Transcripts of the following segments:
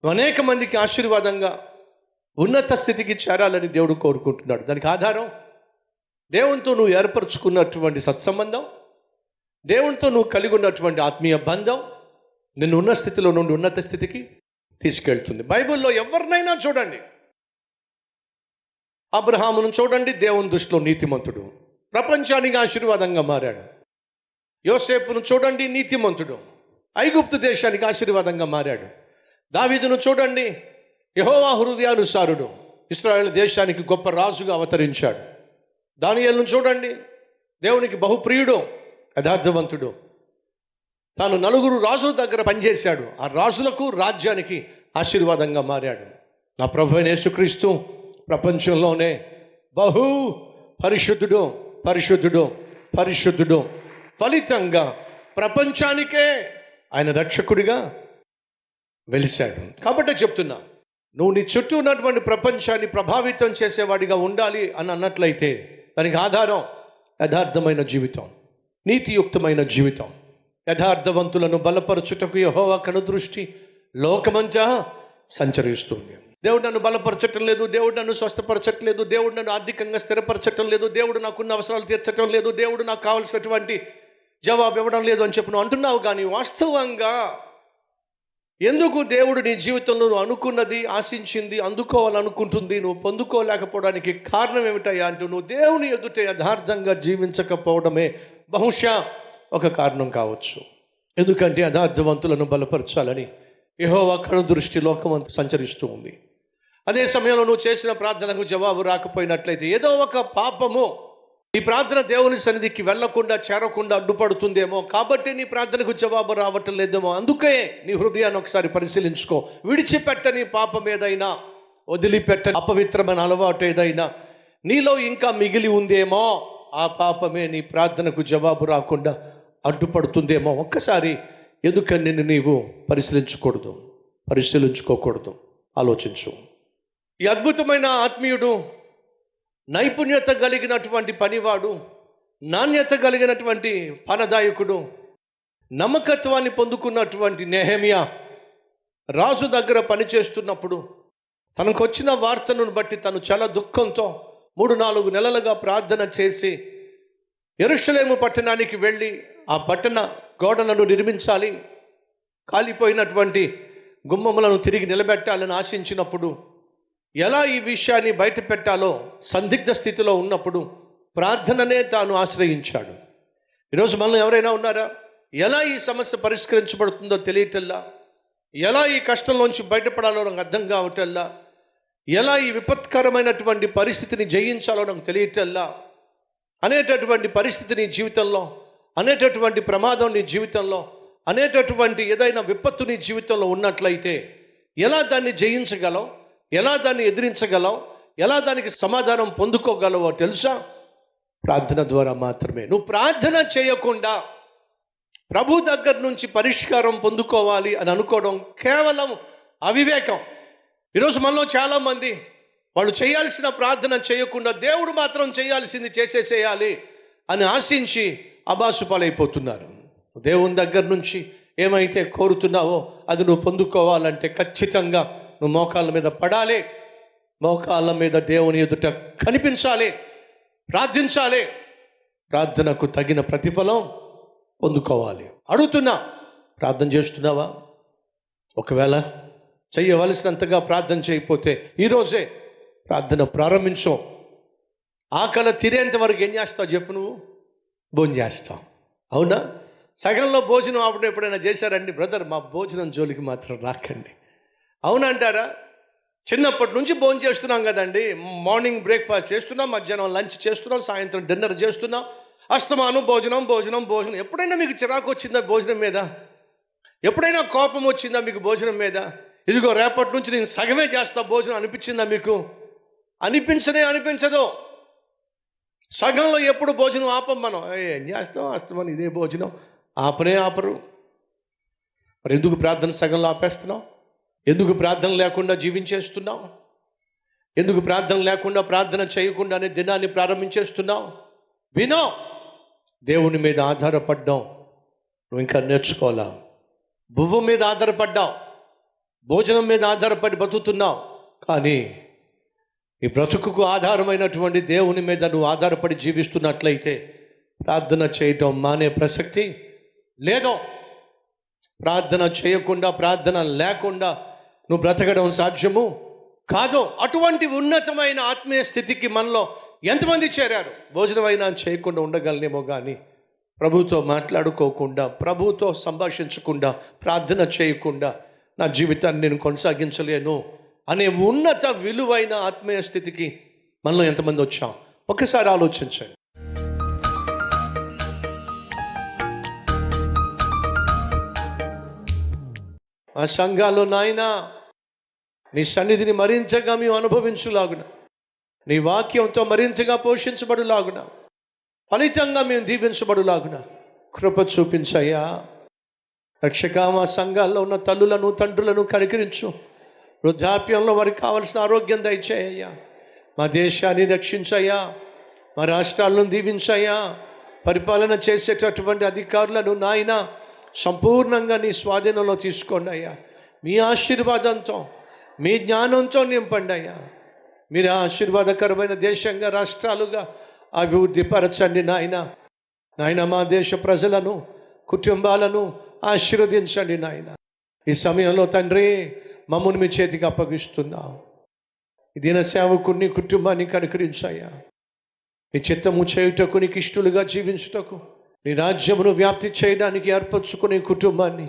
నువ్వు అనేక మందికి ఆశీర్వాదంగా ఉన్నత స్థితికి చేరాలని దేవుడు కోరుకుంటున్నాడు. దానికి ఆధారం దేవునితో నువ్వు ఏర్పరచుకున్నటువంటి సత్సంబంధం, దేవునితో నువ్వు కలిగి ఉన్నటువంటి ఆత్మీయ బంధం నిన్ను ఉన్న స్థితిలో నుండి ఉన్నత స్థితికి తీసుకెళ్తుంది. బైబిల్లో ఎవరినైనా చూడండి, అబ్రహామును చూడండి, దేవుని దృష్టిలో నీతిమంతుడు, ప్రపంచానికి ఆశీర్వాదంగా మారాడు. యోసేపును చూడండి, నీతిమంతుడు, ఐగుప్తు దేశానికి ఆశీర్వాదంగా మారాడు. దావీదును చూడండి, యెహోవా హృదయానుసారుడు, ఇశ్రాయేలు దేశానికి గొప్ప రాజుగా అవతరించాడు. దానియేలును చూడండి, దేవునికి బహుప్రియుడు, యథార్థవంతుడు, తాను నలుగురు రాజుల దగ్గర పనిచేశాడు, ఆ రాజులకు రాజ్యానికి ఆశీర్వాదంగా మారాడు. నా ప్రభువైన యేసుక్రీస్తు ప్రపంచంలోనే బహు పరిశుద్ధుడు పరిశుద్ధుడు పరిశుద్ధుడు, ఫలితంగా ప్రపంచానికే ఆయన రక్షకుడిగా వెలిశాడు. కాబట్టి చెప్తున్నా, నువ్వు నీ చుట్టూ ఉన్నటువంటి ప్రపంచాన్ని ప్రభావితం చేసేవాడిగా ఉండాలి అని అన్నట్లయితే దానికి ఆధారం యథార్థమైన జీవితం, నీతియుక్తమైన జీవితం. యథార్థవంతులను బలపరచుటకు యెహోవా కనుదృష్టి లోకమంతా సంచరిస్తుంది. దేవుడు నన్ను బలపరచటం లేదు, దేవుడు నన్ను స్వస్థపరచట్లేదు, దేవుడు నన్ను ఆర్థికంగా స్థిరపరచటం లేదు, దేవుడు నాకున్న అవసరాలు తీర్చటం లేదు, దేవుడు నాకు కావలసినటువంటి జవాబు ఇవ్వడం లేదు అని చెప్పి నువ్వు అంటున్నావు. కానీ వాస్తవంగా ఎందుకు దేవుడు నీ జీవితంలో నువ్వు అనుకున్నది, ఆశించింది, అందుకోవాలనుకుంటుంది నువ్వు పొందుకోలేకపోవడానికి కారణం ఏమిటయ్యా అంటూ నువ్వు దేవుని ఎదుట యథార్థంగా జీవించకపోవడమే బహుశా ఒక కారణం కావచ్చు. ఎందుకంటే యథార్థవంతులను బలపరచాలని యెహోవా కనుదృష్టి లోకమంతా సంచరిస్తూ ఉంది. అదే సమయంలో నువ్వు చేసిన ప్రార్థనకు జవాబు రాకపోయినట్లయితే ఏదో ఒక పాపము నీ ప్రార్థన దేవుని సన్నిధికి వెళ్లకుండా చేరకుండా అడ్డుపడుతుందేమో, కాబట్టి నీ ప్రార్థనకు జవాబు రావటం లేదేమో. అందుకే నీ హృదయాన్ని ఒకసారి పరిశీలించుకో. విడిచిపెట్టని పాపం ఏదైనా, వదిలిపెట్టని అపవిత్రమైన అలవాటు ఏదైనా నీలో ఇంకా మిగిలి ఉందేమో, ఆ పాపమే నీ ప్రార్థనకు జవాబు రాకుండా అడ్డుపడుతుందేమో. ఒక్కసారి ఎందుకని నిన్ను నీవు పరిశీలించుకోకూడదు? ఆలోచించు. ఈ అద్భుతమైన ఆత్మీయుడు, నైపుణ్యత కలిగినటువంటి పనివాడు, నాణ్యత కలిగినటువంటి పనదాయకుడు, నమ్మకత్వాన్ని పొందుకున్నటువంటి నెహెమ్యా రాజు దగ్గర పనిచేస్తున్నప్పుడు తనకు వచ్చిన వార్తను బట్టి తను చాలా దుఃఖంతో 3-4 నెలలుగా ప్రార్థన చేసి యెరూషలేము పట్టణానికి వెళ్ళి ఆ పట్టణ గోడలను నిర్మించాలి, కాలిపోయినటువంటి గుమ్మములను తిరిగి నిలబెట్టాలని ఆశించినప్పుడు, ఎలా ఈ విషయాన్ని బయట పెట్టాలో సందిగ్ధ స్థితిలో ఉన్నప్పుడు ప్రార్థననే తాను ఆశ్రయించాడు. ఈరోజు మనలో ఎవరైనా ఉన్నారా? ఎలా ఈ సమస్య పరిష్కరించబడుతుందో తెలియటల్లా, ఎలా ఈ కష్టంలోంచి బయటపడాలో నాకు అర్థం కావటల్లా, ఎలా ఈ విపత్కరమైనటువంటి పరిస్థితిని జయించాలో నాకు తెలియటల్లా అనేటటువంటి పరిస్థితి నీ జీవితంలో, అనేటటువంటి ప్రమాదం నీ జీవితంలో, అనేటటువంటి ఏదైనా విపత్తు నీ జీవితంలో ఉన్నట్లయితే ఎలా దాన్ని జయించగలవు, ఎలా దాన్ని ఎదిరించగలవు, ఎలా దానికి సమాధానం పొందుకోగలవో తెలుసా? ప్రార్థన ద్వారా మాత్రమే. నువ్వు ప్రార్థన చేయకుండా ప్రభు దగ్గర నుంచి పరిష్కారం పొందుకోవాలి అని అనుకోవడం కేవలం అవివేకం. ఈరోజు మనలో చాలామంది వాళ్ళు చేయాల్సిన ప్రార్థన చేయకుండా దేవుడు మాత్రం చేయాల్సింది చేసేసేయాలి అని ఆశించి అబాసుపాలైపోతున్నారు. దేవుని దగ్గర నుంచి ఏమైతే కోరుతున్నావో అది నువ్వు పొందుకోవాలంటే ఖచ్చితంగా నువ్వు మోకాళ్ళ మీద పడాలి, మోకాళ్ళ మీద దేవుని ఎదుట కనిపించాలి, ప్రార్థించాలి, ప్రార్థనకు తగిన ప్రతిఫలం పొందుకోవాలి. అడుగుతున్నా, ప్రార్థన చేస్తున్నావా? ఒకవేళ చేయవలసినంతగా ప్రార్థన చేయకపోతే ఈరోజే ప్రార్థన ప్రారంభించు. ఆకలి తీరేంత వరకు ఏం చేస్తావు చెప్పు? నువ్వు భోజనం చేస్తావు, అవునా? సగంలో భోజనం అప్పుడు ఎప్పుడైనా చేశారండి? బ్రదర్, మా భోజనం జోలికి మాత్రం రాకండి, అవునంటారా? చిన్నప్పటి నుంచి భోజనం చేస్తున్నాం కదండి. మార్నింగ్ బ్రేక్ఫాస్ట్ చేస్తున్నాం, మధ్యాహ్నం లంచ్ చేస్తున్నాం, సాయంత్రం డిన్నర్ చేస్తున్నాం, అస్తమానం భోజనం భోజనం భోజనం. ఎప్పుడైనా మీకు చిరాకు వచ్చిందా భోజనం మీద? ఎప్పుడైనా కోపం వచ్చిందా మీకు భోజనం మీద? ఇదిగో రేపటి నుంచి నేను సగమే చేస్తా భోజనం అనిపించిందా మీకు? అనిపించదు. సగంలో ఎప్పుడు భోజనం ఆపం మనం. ఏం చేస్తాం, అస్తమానం ఇదే భోజనం, ఆపరు. మరి ఎందుకు ప్రార్థన సగంలో ఆపేస్తున్నావు? ఎందుకు ప్రార్థన లేకుండా జీవించేస్తున్నావు? ఎందుకు ప్రార్థన లేకుండా, ప్రార్థన చేయకుండానే దినాన్ని ప్రారంభించేస్తున్నావు? వినో, దేవుని మీద ఆధారపడ్డావు, నువ్వు ఇంకా నేర్చుకోవాలా. బువ్వ మీద ఆధారపడ్డావు, భోజనం మీద ఆధారపడి బతుకుతున్నావు, కానీ ఈ బ్రతుకుకు ఆధారమైనటువంటి దేవుని మీద నువ్వు ఆధారపడి జీవిస్తున్నట్లయితే ప్రార్థన చేయటం మానే ప్రసక్తి లేదు. ప్రార్థన చేయకుండా, ప్రార్థన లేకుండా నువ్వు బ్రతకడం సాధ్యము కాదు. అటువంటి ఉన్నతమైన ఆత్మీయ స్థితికి మనలో ఎంతమంది చేరారు? భోజనం అయినా చేయకుండా ఉండగలనేమో, కానీ ప్రభుతో మాట్లాడుకోకుండా, ప్రభుతో సంభాషించకుండా, ప్రార్థన చేయకుండా నా జీవితాన్ని నేను కొనసాగించలేను అనే ఉన్నత విలువైన ఆత్మీయ స్థితికి మనలో ఎంతమంది వచ్చాం? ఒకసారి ఆలోచించండి. ఆ సంఘాల్లో నాయనా నీ సన్నిధిని మరింతగా మేము అనుభవించులాగున, నీ వాక్యంతో మరింతగా పోషించబడులాగున, ఫలితంగా మేము దీవించబడులాగున కృప చూపించయ్యా. రక్షక, మా సంఘాల్లో ఉన్న తల్లులను, తండ్రులను కనికరించు. వృద్ధాప్యంలో వారికి కావలసిన ఆరోగ్యం దయచేయ్యా. మా దేశాన్ని రక్షించయ్యా. మా రాష్ట్రాలను దీవించయ్యా. పరిపాలన చేసేటటువంటి అధికారులను నాయన సంపూర్ణంగా నీ స్వాధీనంలో తీసుకోండి అయ్యా. మీ ఆశీర్వాదంతో, మీ జ్ఞానంతో నింపండి అయ్యా. మీరు ఆశీర్వాదకరమైన దేశంగా, రాష్ట్రాలుగా అభివృద్ధి పరచండి నాయన. నాయన, మా దేశ ప్రజలను, కుటుంబాలను ఆశీర్వదించండి నాయన. ఈ సమయంలో తండ్రి మమ్మల్ని మీ చేతికి అప్పగిస్తున్నావు. ఈ దిన సేవకుని కుటుంబాన్ని కనుకరించాయా. నీ చిత్తము చేయుటకు, నీకు ఇష్టలుగా జీవించుటకు, నీ రాజ్యమును వ్యాప్తి చేయడానికి ఏర్పరచుకునే కుటుంబాన్ని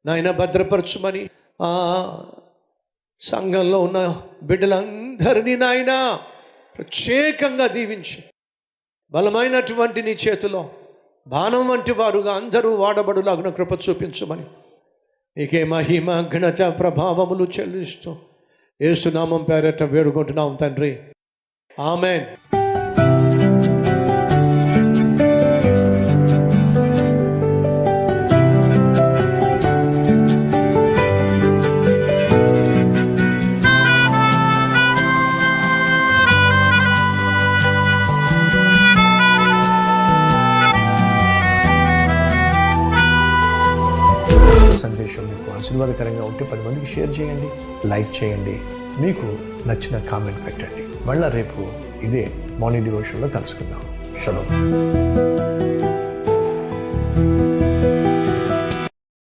నాయన భద్రపరచుమని, ఆ సంఘంలో ఉన్న బిడ్డలందరినీ నాయన ప్రత్యేకంగా దీవించి, బలమైనటువంటి నీ చేతిలో బాణం వంటి వారుగా అందరూ వాడబడులాగున కృప చూపించమని నీకే మహిమ, ఘనత, ప్రభావములు చెల్లిస్తూ యేసునామం పేరట వేడుకుంటున్నాం తండ్రి. ఆమెన్. సందేశం మీకు ఆశీర్వాదకరంగా ఉంటే 10 మందికి షేర్ చేయండి, లైక్ చేయండి, మీకు నచ్చిన కామెంట్ పెట్టండి. మళ్ళీ రేపు ఇదే మార్నింగ్ డివోషన్లో కలుసుకుందాం. షలోమ్.